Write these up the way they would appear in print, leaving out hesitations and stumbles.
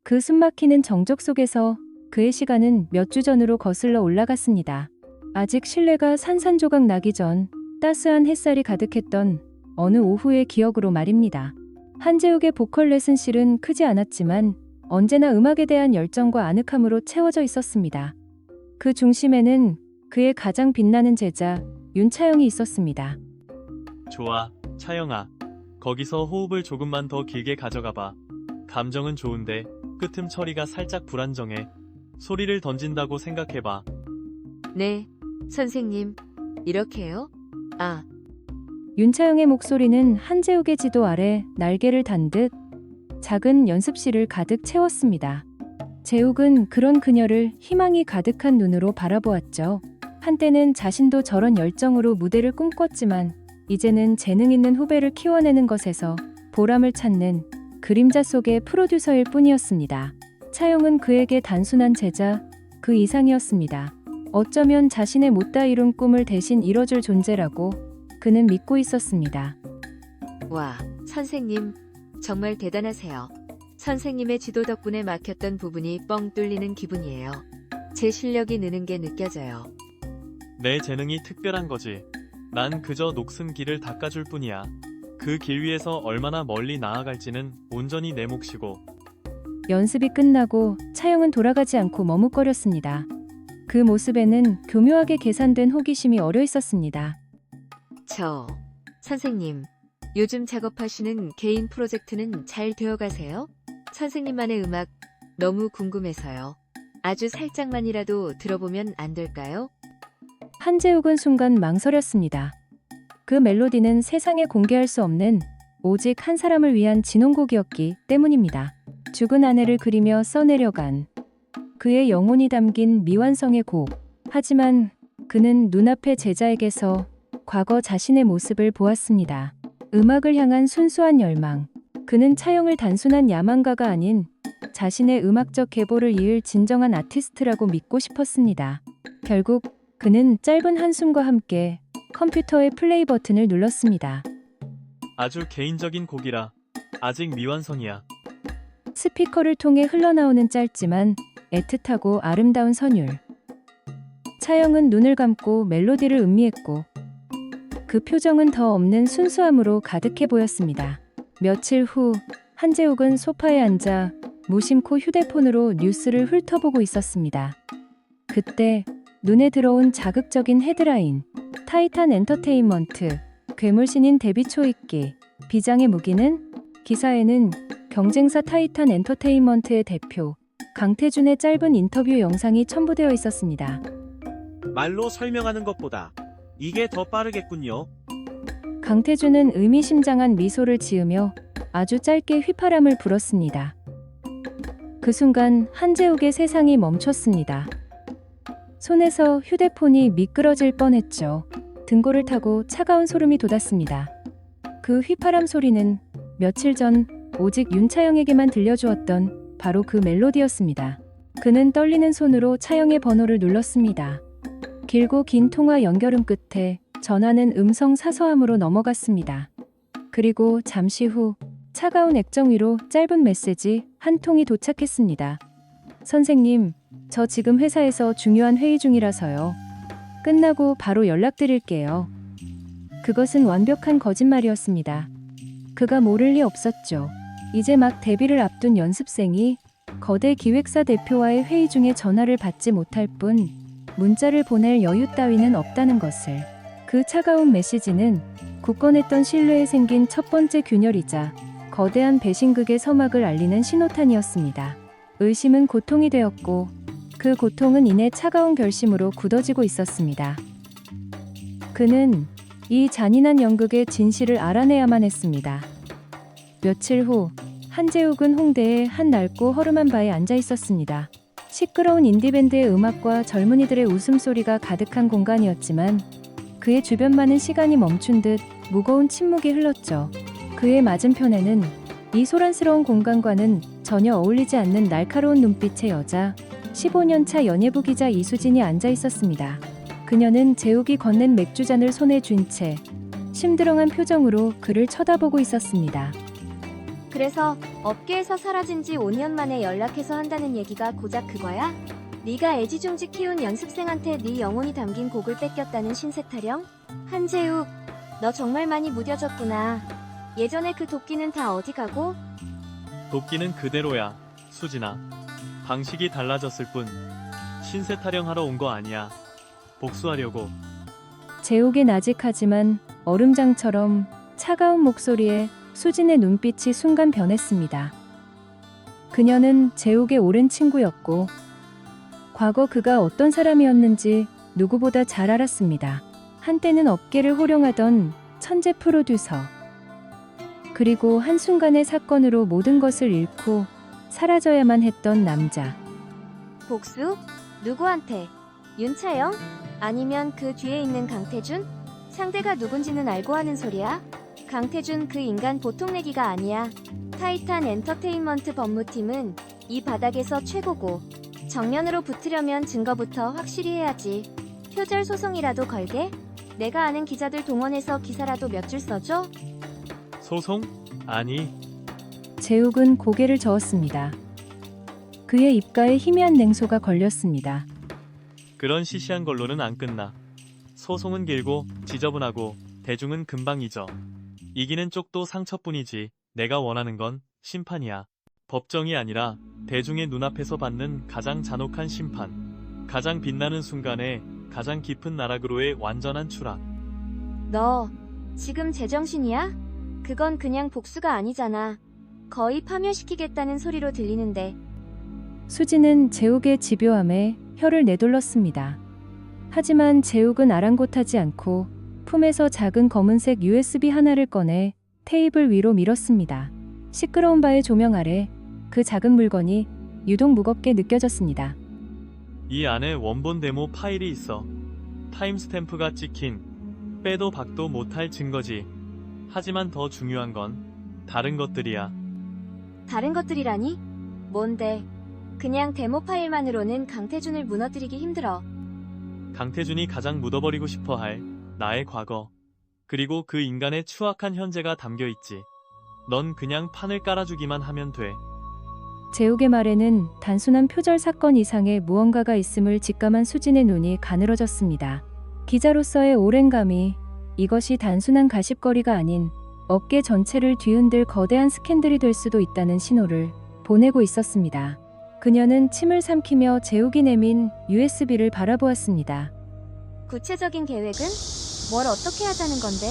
그 숨막히는 정적 속에서 그의 시간은 몇 주 전으로 거슬러 올라갔습니다. 아직 실내가 산산조각 나기 전 따스한 햇살이 가득했던 어느 오후의 기억으로 말입니다. 한재욱의 보컬 레슨실은 크지 않았지만 언제나 음악에 대한 열정과 아늑함으로 채워져 있었습니다. 그 중심에는 그의 가장 빛나는 제자 윤차영이 있었습니다. 좋아, 차영아. 거기서 호흡을 조금만 더 길게 가져가봐. 감정은 좋은데 끄틈 처리가 살짝 불안정해. 소리를 던진다고 생각해봐. 네, 선생님. 이렇게요? 아, 윤차영의 목소리는 한재욱의 지도 아래 날개를 단 듯 작은 연습실을 가득 채웠습니다. 재욱은 그런 그녀를 희망이 가득한 눈으로 바라보았죠. 한때는 자신도 저런 열정으로 무대를 꿈꿨지만 이제는 재능 있는 후배를 키워내는 것에서 보람을 찾는 그림자 속의 프로듀서일 뿐이었습니다. 차영은 그에게 단순한 제자, 그 이상이었습니다. 어쩌면 자신의 못다 이룬 꿈을 대신 이뤄줄 존재라고 그는 믿고 있었습니다. 와, 선생님. 정말 대단하세요. 선생님의 지도 덕분에 막혔던 부분이 뻥 뚫리는 기분이에요. 제 실력이 느는 게 느껴져요. 내 재능이 특별한 거지. 난 그저 녹슨 길을 닦아줄 뿐이야. 그 길 위에서 얼마나 멀리 나아갈지는 온전히 내 몫이고. 연습이 끝나고 차영은 돌아가지 않고 머뭇거렸습니다. 그 모습에는 교묘하게 계산된 호기심이 어려 있었습니다. 선생님. 요즘 작업하시는 개인 프로젝트는 잘 되어가세요? 선생님만의 음악 너무 궁금해서요. 아주 살짝만이라도 들어보면 안 될까요? 한재욱은 순간 망설였습니다. 그 멜로디는 세상에 공개할 수 없는 오직 한 사람을 위한 진홍곡이었기 때문입니다. 죽은 아내를 그리며 써내려간 그의 영혼이 담긴 미완성의 곡. 하지만 그는 눈앞의 제자에게서 과거 자신의 모습을 보았습니다. 음악을 향한 순수한 열망. 그는 차영을 단순한 야망가가 아닌 자신의 음악적 계보를 이을 진정한 아티스트라고 믿고 싶었습니다. 결국 그는 짧은 한숨과 함께 컴퓨터의 플레이 버튼을 눌렀습니다. 아주 개인적인 곡이라 아직 미완성이야. 스피커를 통해 흘러나오는 짧지만 애틋하고 아름다운 선율. 차영은 눈을 감고 멜로디를 음미했고 그 표정은 더 없는 순수함으로 가득해 보였습니다. 며칠 후 한재욱은 소파에 앉아 무심코 휴대폰으로 뉴스를 훑어보고 있었습니다. 그때 눈에 들어온 자극적인 헤드라인. 타이탄 엔터테인먼트, 괴물신인 데뷔 초입기, 비장의 무기는? 기사에는 경쟁사 타이탄 엔터테인먼트의 대표 강태준의 짧은 인터뷰 영상이 첨부되어 있었습니다. 말로 설명하는 것보다 이게 더 빠르겠군요. 강태준은 의미심장한 미소를 지으며 아주 짧게 휘파람을 불었습니다. 그 순간 한재욱의 세상이 멈췄습니다. 손에서 휴대폰이 미끄러질 뻔했죠. 등골을 타고 차가운 소름이 돋았습니다. 그 휘파람 소리는 며칠 전 오직 윤차영에게만 들려주었던 바로 그 멜로디였습니다. 그는 떨리는 손으로 차영의 번호를 눌렀습니다. 길고 긴 통화 연결음 끝에 전화는 음성 사서함으로 넘어갔습니다. 그리고 잠시 후 차가운 액정 위로 짧은 메시지 한 통이 도착했습니다. 선생님, 저 지금 회사에서 중요한 회의 중이라서요. 끝나고 바로 연락드릴게요. 그것은 완벽한 거짓말이었습니다. 그가 모를 리 없었죠. 이제 막 데뷔를 앞둔 연습생이 거대 기획사 대표와의 회의 중에 전화를 받지 못할 뿐 문자를 보낼 여유 따위는 없다는 것을. 그 차가운 메시지는 굳건했던 신뢰에 생긴 첫 번째 균열이자 거대한 배신극의 서막을 알리는 신호탄이었습니다. 의심은 고통이 되었고 그 고통은 이내 차가운 결심으로 굳어지고 있었습니다. 그는 이 잔인한 연극의 진실을 알아내야만 했습니다. 며칠 후 한재욱은 홍대의 한 낡고 허름한 바에 앉아 있었습니다. 시끄러운 인디밴드의 음악과 젊은이들의 웃음소리가 가득한 공간이었지만 그의 주변만은 시간이 멈춘 듯 무거운 침묵이 흘렀죠. 그의 맞은편에는 이 소란스러운 공간과는 전혀 어울리지 않는 날카로운 눈빛의 여자, 15년차 연예부 기자 이수진이 앉아 있었습니다. 그녀는 재욱이 건넨 맥주잔을 손에 쥔 채 심드렁한 표정으로 그를 쳐다보고 있었습니다. 그래서 업계에서 사라진 지 5년 만에 연락해서 한다는 얘기가 고작 그거야? 네가 애지중지 키운 연습생한테 네 영혼이 담긴 곡을 뺏겼다는 신세 타령? 한재욱, 너 정말 많이 무뎌졌구나. 예전에 그 도끼는 다 어디 가고? 도끼는 그대로야, 수진아. 방식이 달라졌을 뿐. 신세 타령하러 온 거 아니야. 복수하려고. 재욱의 나직하지만 얼음장처럼 차가운 목소리에 수진의 눈빛이 순간 변했습니다. 그녀는 재욱의 오랜 친구였고 과거 그가 어떤 사람이었는지 누구보다 잘 알았습니다. 한때는 업계를 호령하던 천재 프로듀서. 그리고 한순간의 사건으로 모든 것을 잃고 사라져야만 했던 남자. 복수? 누구한테? 윤차영? 아니면 그 뒤에 있는 강태준? 상대가 누군지는 알고 하는 소리야? 강태준 그 인간 보통 내기가 아니야. 타이탄 엔터테인먼트 법무팀은 이 바닥에서 최고고 정면으로 붙으려면 증거부터 확실히 해야지. 표절 소송이라도 걸게? 내가 아는 기자들 동원해서 기사라도 몇 줄 써줘? 소송? 아니, 재욱은 고개를 저었습니다. 그의 입가에 희미한 냉소가 걸렸습니다. 그런 시시한 걸로는 안 끝나. 소송은 길고 지저분하고 대중은 금방 잊어. 이기는 쪽도 상처뿐이지. 내가 원하는 건 심판이야. 법정이 아니라 대중의 눈앞에서 받는 가장 잔혹한 심판. 가장 빛나는 순간에 가장 깊은 나락으로의 완전한 추락. 너 지금 제정신이야? 그건 그냥 복수가 아니잖아. 거의 파멸시키겠다는 소리로 들리는데. 수진은 재욱의 집요함에 혀를 내둘렀습니다. 하지만 재욱은 아랑곳하지 않고 품에서 작은 검은색 USB 하나를 꺼내 테이블 위로 밀었습니다. 시끄러운 바의 조명 아래 그 작은 물건이 유독 무겁게 느껴졌습니다. 이 안에 원본 데모 파일이 있어. 타임스탬프가 찍힌 빼도 박도 못할 증거지. 하지만 더 중요한 건 다른 것들이야. 다른 것들이라니? 뭔데? 그냥 데모 파일만으로는 강태준을 무너뜨리기 힘들어. 강태준이 가장 묻어버리고 싶어 할 나의 과거. 그리고 그 인간의 추악한 현재가 담겨 있지. 넌 그냥 판을 깔아주기만 하면 돼. 재욱의 말에는 단순한 표절 사건 이상의 무언가가 있음을 직감한 수진의 눈이 가늘어졌습니다. 기자로서의 오랜 감이 이것이 단순한 가십거리가 아닌 업계 전체를 뒤흔들 거대한 스캔들이 될 수도 있다는 신호를 보내고 있었습니다. 그녀는 침을 삼키며 재욱이 내민 USB를 바라보았습니다. 구체적인 계획은? 뭘 어떻게 하자는 건데?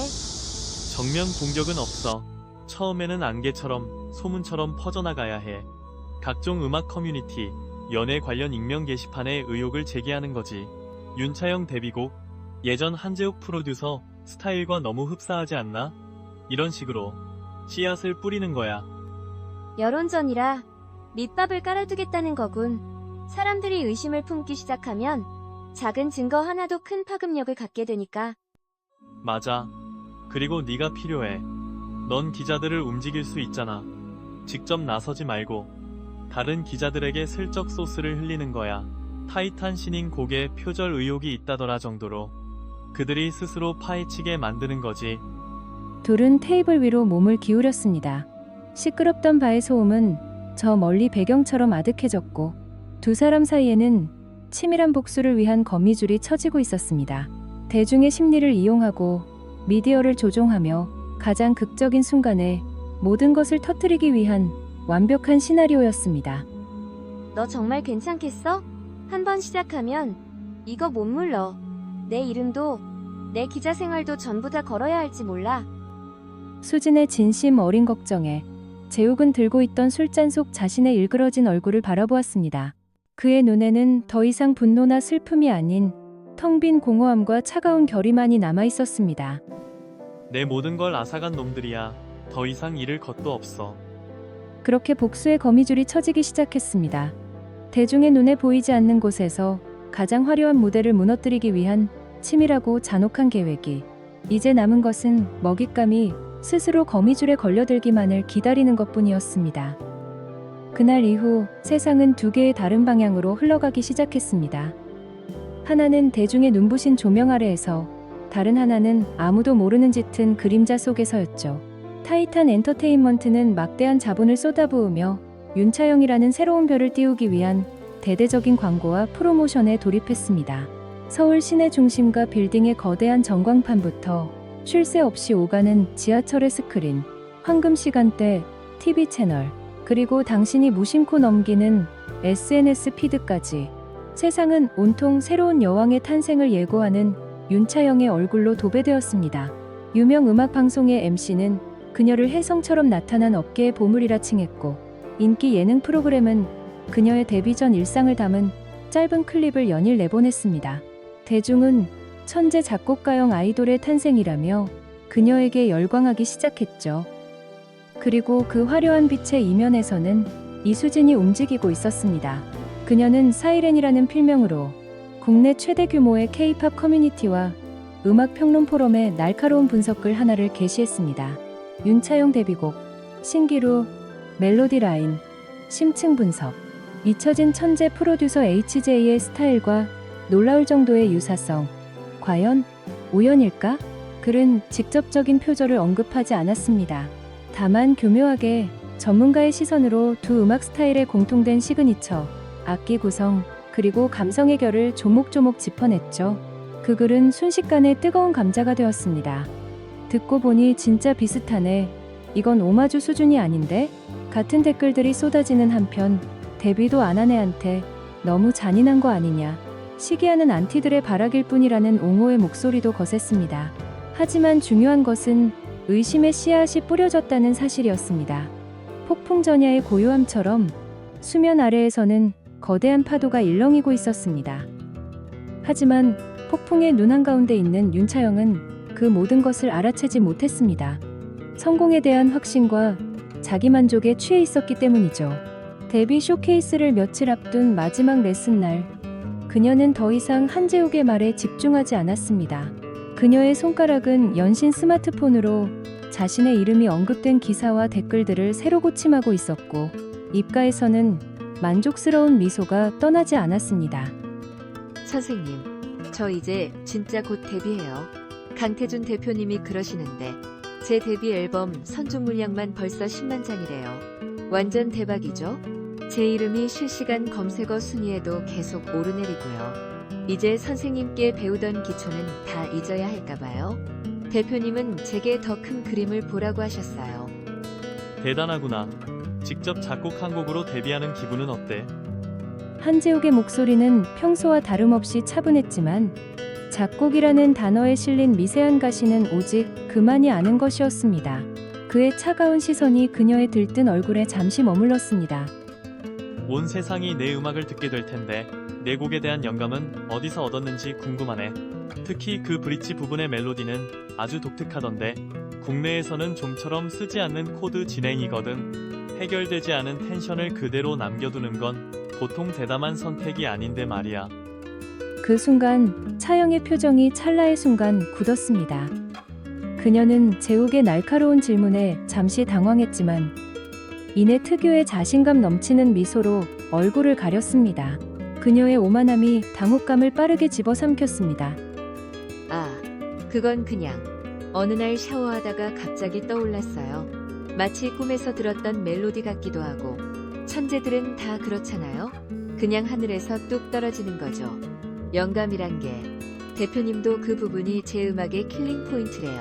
정면 공격은 없어. 처음에는 안개처럼 소문처럼 퍼져나가야 해. 각종 음악 커뮤니티, 연예 관련 익명 게시판에 의혹을 제기하는 거지. 윤차영 데뷔곡, 예전 한재욱 프로듀서 스타일과 너무 흡사하지 않나? 이런 식으로 씨앗을 뿌리는 거야. 여론전이라 밑밥을 깔아두겠다는 거군. 사람들이 의심을 품기 시작하면 작은 증거 하나도 큰 파급력을 갖게 되니까. 맞아. 그리고 네가 필요해. 넌 기자들을 움직일 수 있잖아. 직접 나서지 말고 다른 기자들에게 슬쩍 소스를 흘리는 거야. 타이탄 신인 곡에 표절 의혹이 있다더라 정도로 그들이 스스로 파헤치게 만드는 거지. 둘은 테이블 위로 몸을 기울였습니다. 시끄럽던 바의 소음은 저 멀리 배경처럼 아득해졌고 두 사람 사이에는 치밀한 복수를 위한 거미줄이 쳐지고 있었습니다. 대중의 심리를 이용하고 미디어를 조종하며 가장 극적인 순간에 모든 것을 터뜨리기 위한 완벽한 시나리오였습니다. 너 정말 괜찮겠어? 한번 시작하면 이거 못 물러. 내 이름도 내 기자 생활도 전부 다 걸어야 할지 몰라. 수진의 진심 어린 걱정에 재욱은 들고 있던 술잔 속 자신의 일그러진 얼굴을 바라보았습니다. 그의 눈에는 더 이상 분노나 슬픔이 아닌 텅 빈 공허함과 차가운 결의만이 남아 있었습니다. 내 모든 걸 앗아간 놈들이야. 더 이상 잃을 것도 없어. 그렇게 복수의 거미줄이 쳐지기 시작했습니다. 대중의 눈에 보이지 않는 곳에서 가장 화려한 무대를 무너뜨리기 위한 치밀하고 잔혹한 계획이 이제 남은 것은 먹잇감이 스스로 거미줄에 걸려들기만을 기다리는 것뿐이었습니다. 그날 이후 세상은 두 개의 다른 방향으로 흘러가기 시작했습니다. 하나는 대중의 눈부신 조명 아래에서, 다른 하나는 아무도 모르는 짙은 그림자 속에서였죠. 타이탄 엔터테인먼트는 막대한 자본을 쏟아부으며 윤차영이라는 새로운 별을 띄우기 위한 대대적인 광고와 프로모션에 돌입했습니다. 서울 시내 중심가 빌딩의 거대한 전광판부터 쉴 새 없이 오가는 지하철의 스크린, 황금 시간대, TV 채널, 그리고 당신이 무심코 넘기는 SNS 피드까지 세상은 온통 새로운 여왕의 탄생을 예고하는 윤차영의 얼굴로 도배되었습니다. 유명 음악방송의 MC는 그녀를 혜성처럼 나타난 업계의 보물이라 칭했고, 인기 예능 프로그램은 그녀의 데뷔 전 일상을 담은 짧은 클립을 연일 내보냈습니다. 대중은 천재 작곡가형 아이돌의 탄생이라며 그녀에게 열광하기 시작했죠. 그리고 그 화려한 빛의 이면에서는 이수진이 움직이고 있었습니다. 그녀는 사이렌이라는 필명으로 국내 최대 규모의 K-팝 커뮤니티와 음악 평론 포럼에 날카로운 분석글 하나를 게시했습니다. 윤차영 데뷔곡, 신기루, 멜로디 라인, 심층 분석, 잊혀진 천재 프로듀서 HJ의 스타일과 놀라울 정도의 유사성. 과연 우연일까? 글은 직접적인 표절을 언급하지 않았습니다. 다만 교묘하게 전문가의 시선으로 두 음악 스타일의 공통된 시그니처, 악기 구성, 그리고 감성의 결을 조목조목 짚어냈죠. 그 글은 순식간에 뜨거운 감자가 되었습니다. 듣고 보니 진짜 비슷하네. 이건 오마주 수준이 아닌데? 같은 댓글들이 쏟아지는 한편 데뷔도 안 한 애한테 너무 잔인한 거 아니냐. 시기하는 안티들의 발악일 뿐이라는 옹호의 목소리도 거셌습니다. 하지만 중요한 것은 의심의 씨앗이 뿌려졌다는 사실이었습니다. 폭풍 전야의 고요함처럼 수면 아래에서는 거대한 파도가 일렁이고 있었습니다. 하지만 폭풍의 눈 한가운데 있는 윤차영은 그 모든 것을 알아채지 못했습니다. 성공에 대한 확신과 자기만족에 취해 있었기 때문이죠. 데뷔 쇼케이스를 며칠 앞둔 마지막 레슨 날, 그녀는 더 이상 한재욱의 말에 집중하지 않았습니다. 그녀의 손가락은 연신 스마트폰으로 자신의 이름이 언급된 기사와 댓글들을 새로 고침하고 있었고, 입가에서는 만족스러운 미소가 떠나지 않았습니다. 선생님, 저 이제 진짜 곧 데뷔해요. 강태준 대표님이 그러시는데 제 데뷔 앨범 선중 물량만 벌써 10만 장이래요. 완전 대박이죠? 제 이름이 실시간 검색어 순위에도 계속 오르내리고요. 이제 선생님께 배우던 기초는 다 잊어야 할까봐요. 대표님은 제게 더 큰 그림을 보라고 하셨어요. 대단하구나. 직접 작곡 한 곡으로 데뷔하는 기분은 어때? 한재욱의 목소리는 평소와 다름없이 차분했지만 작곡이라는 단어에 실린 미세한 가시는 오직 그만이 아는 것이었습니다. 그의 차가운 시선이 그녀의 들뜬 얼굴에 잠시 머물렀습니다. 온 세상이 내 음악을 듣게 될 텐데 내 곡에 대한 영감은 어디서 얻었는지 궁금하네. 특히 그 브릿지 부분의 멜로디는 아주 독특하던데 국내에서는 좀처럼 쓰지 않는 코드 진행이거든. 해결되지 않은 텐션을 그대로 남겨두는 건 보통 대담한 선택이 아닌데 말이야. 그 순간 차영의 표정이 찰나의 순간 굳었습니다. 그녀는 재욱의 날카로운 질문에 잠시 당황했지만 이내 특유의 자신감 넘치는 미소로 얼굴을 가렸습니다. 그녀의 오만함이 당혹감을 빠르게 집어삼켰습니다. 아, 그건 그냥 어느 날 샤워하다가 갑자기 떠올랐어요. 마치 꿈에서 들었던 멜로디 같기도 하고. 천재들은 다 그렇잖아요. 그냥 하늘에서 뚝 떨어지는 거죠. 영감이란 게. 대표님도 그 부분이 제 음악의 킬링 포인트래요.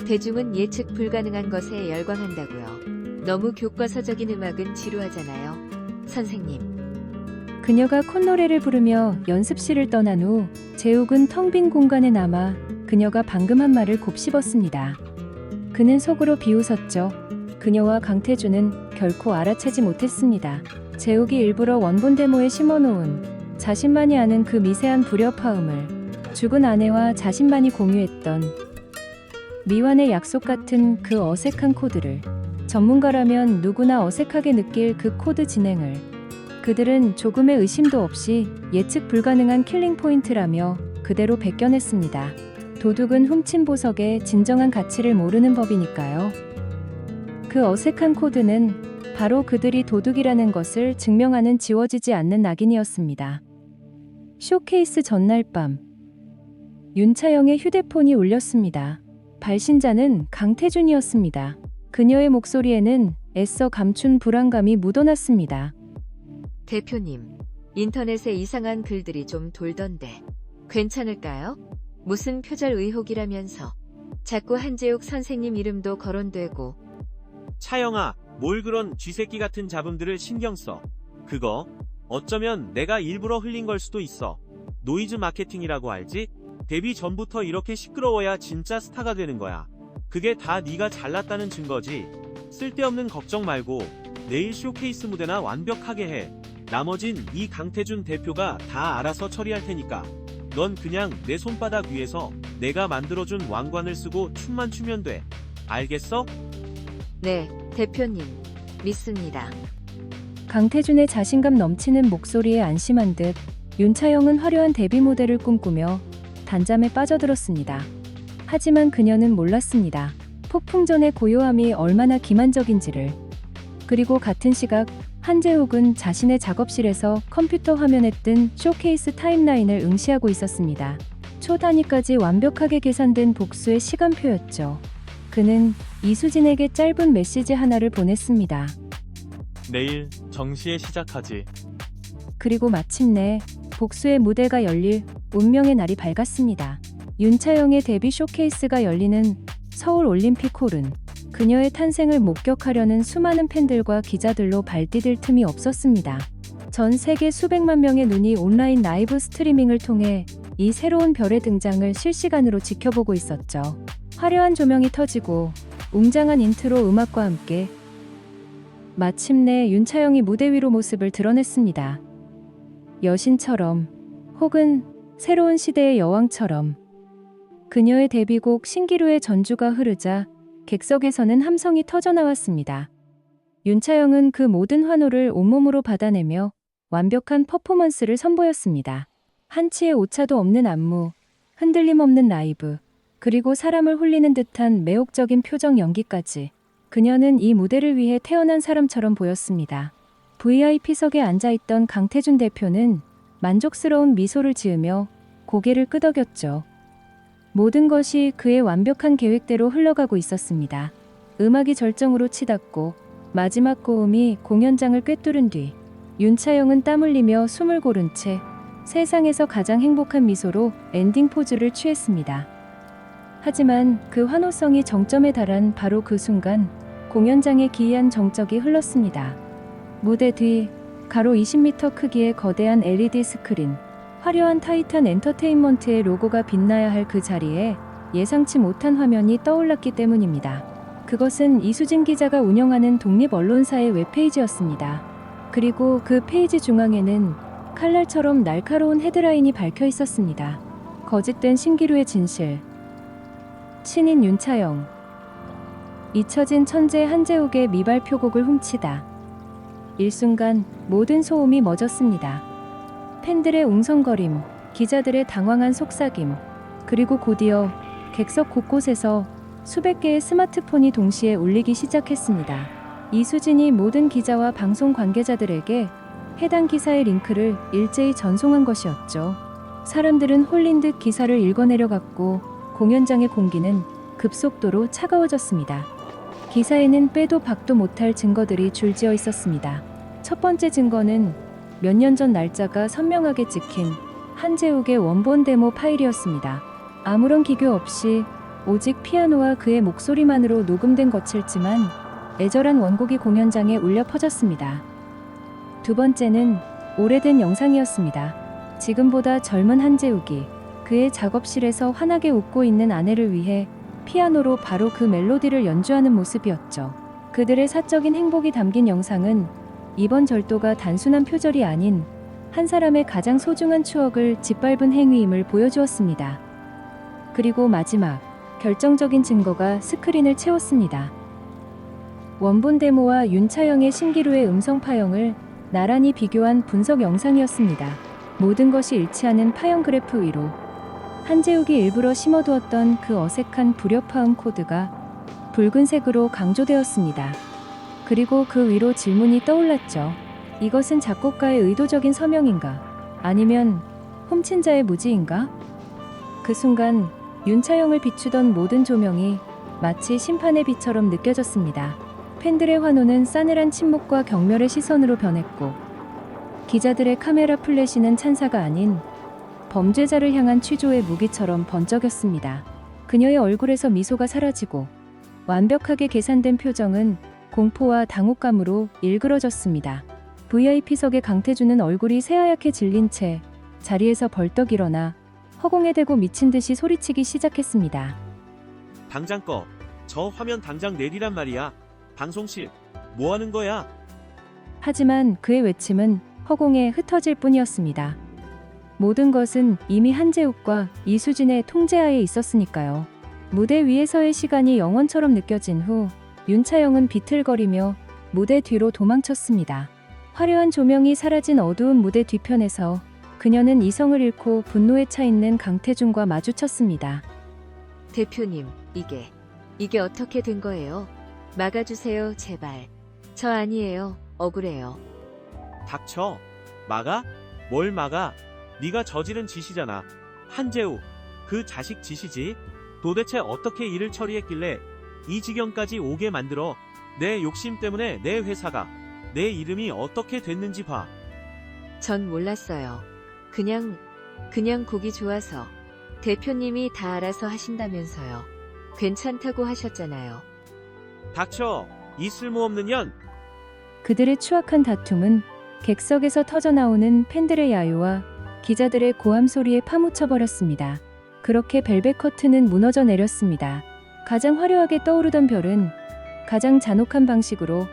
대중은 예측 불가능한 것에 열광한다고요. 너무 교과서적인 음악은 지루하잖아요. 선생님. 그녀가 콧노래를 부르며 연습실을 떠난 후 재욱은 텅 빈 공간에 남아 그녀가 방금 한 말을 곱씹었습니다. 그는 속으로 비웃었죠. 그녀와 강태준은 결코 알아채지 못했습니다. 재욱이 일부러 원본 데모에 심어놓은 자신만이 아는 그 미세한 불협화음을 죽은 아내와 자신만이 공유했던 미완의 약속 같은 그 어색한 코드를, 전문가라면 누구나 어색하게 느낄 그 코드 진행을 그들은 조금의 의심도 없이 예측 불가능한 킬링 포인트라며 그대로 베껴냈습니다. 도둑은 훔친 보석의 진정한 가치를 모르는 법이니까요. 그 어색한 코드는 바로 그들이 도둑이라는 것을 증명하는 지워지지 않는 낙인이었습니다. 쇼케이스 전날 밤, 윤차영의 휴대폰이 울렸습니다. 발신자는 강태준이었습니다. 그녀의 목소리에는 애써 감춘 불안감이 묻어났습니다. 대표님, 인터넷에 이상한 글들이 좀 돌던데 괜찮을까요? 무슨 표절 의혹이라면서 자꾸 한재욱 선생님 이름도 거론되고. 차영아, 뭘 그런 쥐새끼 같은 잡음들을 신경 써. 그거 어쩌면 내가 일부러 흘린 걸 수도 있어. 노이즈 마케팅이라고 알지? 데뷔 전부터 이렇게 시끄러워야 진짜 스타가 되는 거야. 그게 다 네가 잘났다는 증거지. 쓸데없는 걱정 말고 내일 쇼케이스 무대나 완벽하게 해. 나머진 이 강태준 대표가 다 알아서 처리할 테니까. 넌 그냥 내 손바닥 위에서 내가 만들어준 왕관을 쓰고 춤만 추면 돼. 알겠어? 네, 대표님. 믿습니다. 강태준의 자신감 넘치는 목소리에 안심한 듯 윤차영은 화려한 데뷔 무대를 꿈꾸며 단잠에 빠져들었습니다. 하지만 그녀는 몰랐습니다. 폭풍전의 고요함이 얼마나 기만적인지를. 그리고 같은 시각 한재욱은 자신의 작업실에서 컴퓨터 화면에 뜬 쇼케이스 타임라인을 응시하고 있었습니다. 초 단위까지 완벽하게 계산된 복수의 시간표였죠. 그는 이수진에게 짧은 메시지 하나를 보냈습니다. 내일 정시에 시작하지. 그리고 마침내 복수의 무대가 열릴 운명의 날이 밝았습니다. 윤차영의 데뷔 쇼케이스가 열리는 서울 올림픽 홀은 그녀의 탄생을 목격하려는 수많은 팬들과 기자들로 발디딜 틈이 없었습니다. 전 세계 수백만 명의 눈이 온라인 라이브 스트리밍을 통해 이 새로운 별의 등장을 실시간으로 지켜보고 있었죠. 화려한 조명이 터지고 웅장한 인트로 음악과 함께 마침내 윤차영이 무대 위로 모습을 드러냈습니다. 여신처럼, 혹은 새로운 시대의 여왕처럼. 그녀의 데뷔곡 신기루의 전주가 흐르자 객석에서는 함성이 터져나왔습니다. 윤차영은 그 모든 환호를 온몸으로 받아내며 완벽한 퍼포먼스를 선보였습니다. 한치의 오차도 없는 안무, 흔들림 없는 라이브, 그리고 사람을 홀리는 듯한 매혹적인 표정 연기까지. 그녀는 이 무대를 위해 태어난 사람처럼 보였습니다. VIP석에 앉아있던 강태준 대표는 만족스러운 미소를 지으며 고개를 끄덕였죠. 모든 것이 그의 완벽한 계획대로 흘러가고 있었습니다. 음악이 절정으로 치닫고 마지막 고음이 공연장을 꿰뚫은 뒤 윤차영은 땀 흘리며 숨을 고른 채 세상에서 가장 행복한 미소로 엔딩 포즈를 취했습니다. 하지만 그 환호성이 정점에 달한 바로 그 순간 공연장에 기이한 정적이 흘렀습니다. 무대 뒤 가로 20m 크기의 거대한 LED 스크린, 화려한 타이탄 엔터테인먼트의 로고가 빛나야 할 그 자리에 예상치 못한 화면이 떠올랐기 때문입니다. 그것은 이수진 기자가 운영하는 독립 언론사의 웹페이지였습니다. 그리고 그 페이지 중앙에는 칼날처럼 날카로운 헤드라인이 박혀 있었습니다. 거짓된 신기루의 진실. 신인 윤차영. 잊혀진 천재 한재욱의 미발 표곡을 훔치다. 일순간 모든 소음이 멎었습니다. 팬들의 웅성거림, 기자들의 당황한 속삭임, 그리고 곧이어 객석 곳곳에서 수백 개의 스마트폰이 동시에 울리기 시작했습니다. 이수진이 모든 기자와 방송 관계자들에게 해당 기사의 링크를 일제히 전송한 것이었죠. 사람들은 홀린 듯 기사를 읽어내려갔고 공연장의 공기는 급속도로 차가워졌습니다. 기사에는 빼도 박도 못할 증거들이 줄지어 있었습니다. 첫 번째 증거는 몇 년 전 날짜가 선명하게 찍힌 한재욱의 원본 데모 파일이었습니다. 아무런 기교 없이 오직 피아노와 그의 목소리만으로 녹음된 것일지만 애절한 원곡이 공연장에 울려 퍼졌습니다. 두 번째는 오래된 영상이었습니다. 지금보다 젊은 한재욱이 그의 작업실에서 환하게 웃고 있는 아내를 위해 피아노로 바로 그 멜로디를 연주하는 모습이었죠. 그들의 사적인 행복이 담긴 영상은 이번 절도가 단순한 표절이 아닌 한 사람의 가장 소중한 추억을 짓밟은 행위임을 보여주었습니다. 그리고 마지막, 결정적인 증거가 스크린을 채웠습니다. 원본 데모와 윤차영의 신기루의 음성 파형을 나란히 비교한 분석 영상이었습니다. 모든 것이 일치하는 파형 그래프 위로 한재욱이 일부러 심어두었던 그 어색한 불협화음 코드가 붉은색으로 강조되었습니다. 그리고 그 위로 질문이 떠올랐죠. 이것은 작곡가의 의도적인 서명인가? 아니면 훔친 자의 무지인가? 그 순간 윤차영을 비추던 모든 조명이 마치 심판의 비처럼 느껴졌습니다. 팬들의 환호는 싸늘한 침묵과 경멸의 시선으로 변했고, 기자들의 카메라 플래시는 찬사가 아닌 범죄자를 향한 취조의 무기처럼 번쩍였습니다. 그녀의 얼굴에서 미소가 사라지고 완벽하게 계산된 표정은 공포와 당혹감으로 일그러졌습니다. VIP석의 강태준은 얼굴이 새하얗게 질린 채 자리에서 벌떡 일어나 허공에 대고 미친 듯이 소리치기 시작했습니다. 당장 꺼. 저 화면 당장 내리란 말이야. 방송실. 뭐 하는 거야? 하지만 그의 외침은 허공에 흩어질 뿐이었습니다. 모든 것은 이미 한재욱과 이수진의 통제하에 있었으니까요. 무대 위에서의 시간이 영원처럼 느껴진 후 윤차영은 비틀거리며 무대 뒤로 도망쳤습니다. 화려한 조명이 사라진 어두운 무대 뒤편에서 그녀는 이성을 잃고 분노에 차 있는 강태준과 마주쳤습니다. 대표님, 이게 어떻게 된 거예요? 막아주세요, 제발. 저 아니에요. 억울해요. 닥쳐. 막아? 뭘 막아? 네가 저지른 짓이잖아. 한재욱. 그 자식 짓이지. 도대체 어떻게 일을 처리했길래 이 지경까지 오게 만들어. 내 욕심 때문에 내 회사가, 내 이름이 어떻게 됐는지 봐. 전 몰랐어요. 그냥 곡이 좋아서. 대표님이 다 알아서 하신다면서요. 괜찮다고 하셨잖아요. 닥쳐. 이 쓸모없는 년. 그들의 추악한 다툼은 객석에서 터져나오는 팬들의 야유와 기자들의 고함 소리에 파묻혀버렸습니다. 그렇게 벨벳 커튼은 무너져 내렸습니다. 가장 화려하게 떠오르던 별은 가장 잔혹한 방식으로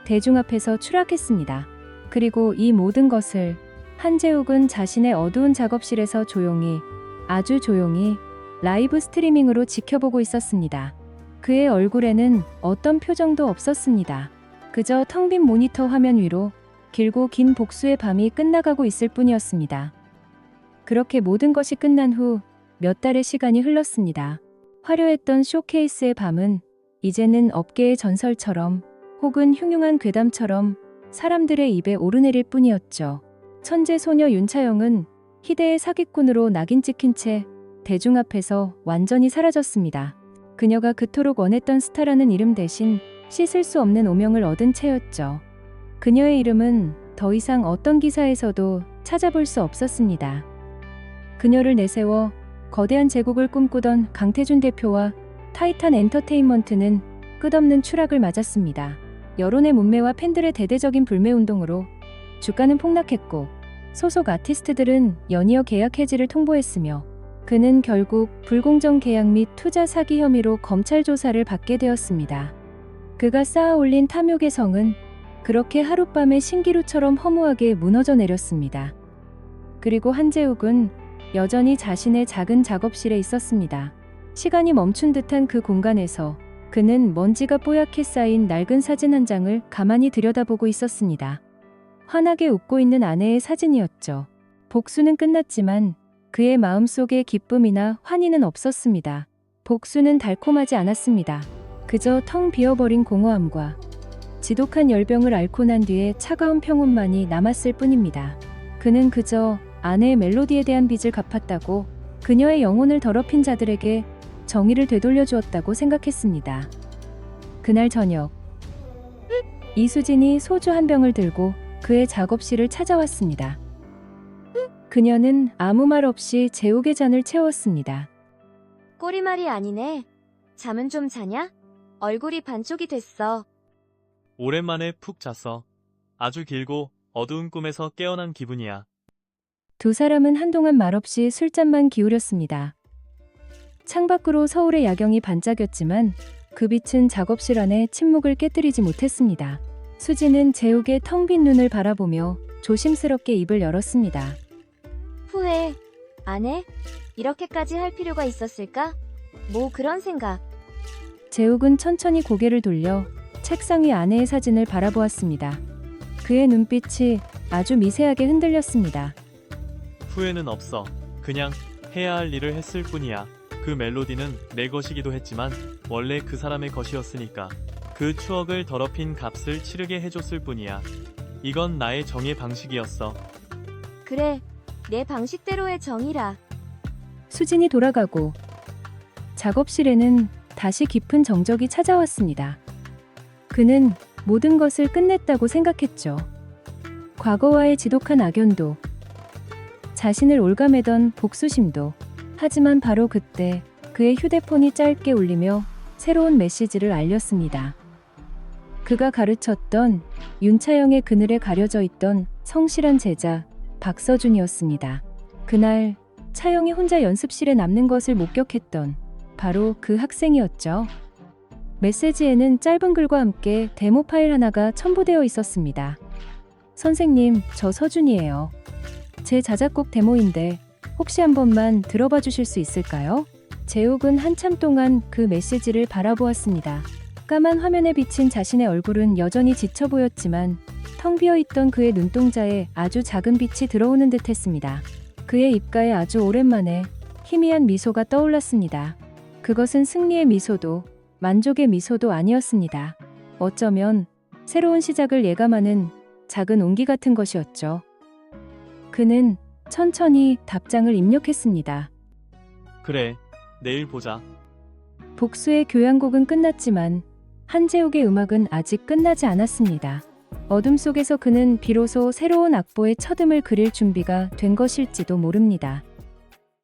대중 앞에서 추락했습니다. 그리고 이 모든 것을 한재욱은 자신의 어두운 작업실에서 조용히, 아주 조용히 라이브 스트리밍으로 지켜보고 있었습니다. 그의 얼굴에는 어떤 표정도 없었습니다. 그저 텅 빈 모니터 화면 위로 길고 긴 복수의 밤이 끝나가고 있을 뿐이었습니다. 그렇게 모든 것이 끝난 후 몇 달의 시간이 흘렀습니다. 화려했던 쇼케이스의 밤은 이제는 업계의 전설처럼 혹은 흉흉한 괴담처럼 사람들의 입에 오르내릴 뿐이었죠. 천재 소녀 윤차영은 희대의 사기꾼으로 낙인 찍힌 채 대중 앞에서 완전히 사라졌습니다. 그녀가 그토록 원했던 스타라는 이름 대신 씻을 수 없는 오명을 얻은 채였죠. 그녀의 이름은 더 이상 어떤 기사에서도 찾아볼 수 없었습니다. 그녀를 내세워 거대한 제국을 꿈꾸던 강태준 대표와 타이탄 엔터테인먼트는 끝없는 추락을 맞았습니다. 여론의 문매와 팬들의 대대적인 불매운동으로 주가는 폭락했고 소속 아티스트들은 연이어 계약 해지를 통보했으며 그는 결국 불공정 계약 및 투자 사기 혐의로 검찰 조사를 받게 되었습니다. 그가 쌓아올린 탐욕의 성은 그렇게 하룻밤에 신기루처럼 허무하게 무너져 내렸습니다. 그리고 한재욱은 여전히 자신의 작은 작업실에 있었습니다. 시간이 멈춘 듯한 그 공간에서 그는 먼지가 뽀얗게 쌓인 낡은 사진 한 장을 가만히 들여다보고 있었습니다. 환하게 웃고 있는 아내의 사진이었죠. 복수는 끝났지만 그의 마음속에 기쁨이나 환희는 없었습니다. 복수는 달콤하지 않았습니다. 그저 텅 비어버린 공허함과 지독한 열병을 앓고 난 뒤에 차가운 평온만이 남았을 뿐입니다. 그는 그저 아내의 멜로디에 대한 빚을 갚았다고, 그녀의 영혼을 더럽힌 자들에게 정의를 되돌려 주었다고 생각했습니다. 그날 저녁, 이수진이 소주 한 병을 들고 그의 작업실을 찾아왔습니다. 그녀는 아무 말 없이 재욱의 잔을 채웠습니다. 꼬리말이 아니네. 잠은 좀 자냐? 얼굴이 반쪽이 됐어. 오랜만에 푹 잤어. 아주 길고 어두운 꿈에서 깨어난 기분이야. 두 사람은 한동안 말없이 술잔만 기울였습니다. 창밖으로 서울의 야경이 반짝였지만 그 빛은 작업실 안에 침묵을 깨뜨리지 못했습니다. 수지는 재욱의 텅 빈 눈을 바라보며 조심스럽게 입을 열었습니다. 후회 안 해? 이렇게까지 할 필요가 있었을까? 뭐 그런 생각. 재욱은 천천히 고개를 돌려 책상 위 아내의 사진을 바라보았습니다. 그의 눈빛이 아주 미세하게 흔들렸습니다. 후회는 없어. 그냥 해야 할 일을 했을 뿐이야. 그 멜로디는 내 것이기도 했지만 원래 그 사람의 것이었으니까 그 추억을 더럽힌 값을 치르게 해줬을 뿐이야. 이건 나의 정의 방식이었어. 그래, 내 방식대로의 정의라. 수진이 돌아가고 작업실에는 다시 깊은 정적이 찾아왔습니다. 그는 모든 것을 끝냈다고 생각했죠. 과거와의 지독한 악연도, 자신을 올가매던 복수심도. 하지만 바로 그때 그의 휴대폰이 짧게 울리며 새로운 메시지를 알렸습니다. 그가 가르쳤던 윤차영의 그늘에 가려져 있던 성실한 제자 박서준이었습니다. 그날 차영이 혼자 연습실에 남는 것을 목격했던 바로 그 학생이었죠. 메시지에는 짧은 글과 함께 데모 파일 하나가 첨부되어 있었습니다. 선생님, 저 서준이에요. 제 자작곡 데모인데 혹시 한 번만 들어봐 주실 수 있을까요? 재욱은 한참 동안 그 메시지를 바라보았습니다. 까만 화면에 비친 자신의 얼굴은 여전히 지쳐 보였지만 텅 비어 있던 그의 눈동자에 아주 작은 빛이 들어오는 듯 했습니다. 그의 입가에 아주 오랜만에 희미한 미소가 떠올랐습니다. 그것은 승리의 미소도 만족의 미소도 아니었습니다. 어쩌면 새로운 시작을 예감하는 작은 온기 같은 것이었죠. 그는 천천히 답장을 입력했습니다. 그래, 내일 보자. 복수의 교향곡은 끝났지만 한재욱의 음악은 아직 끝나지 않았습니다. 어둠 속에서 그는 비로소 새로운 악보의 첫음을 그릴 준비가 된 것일지도 모릅니다.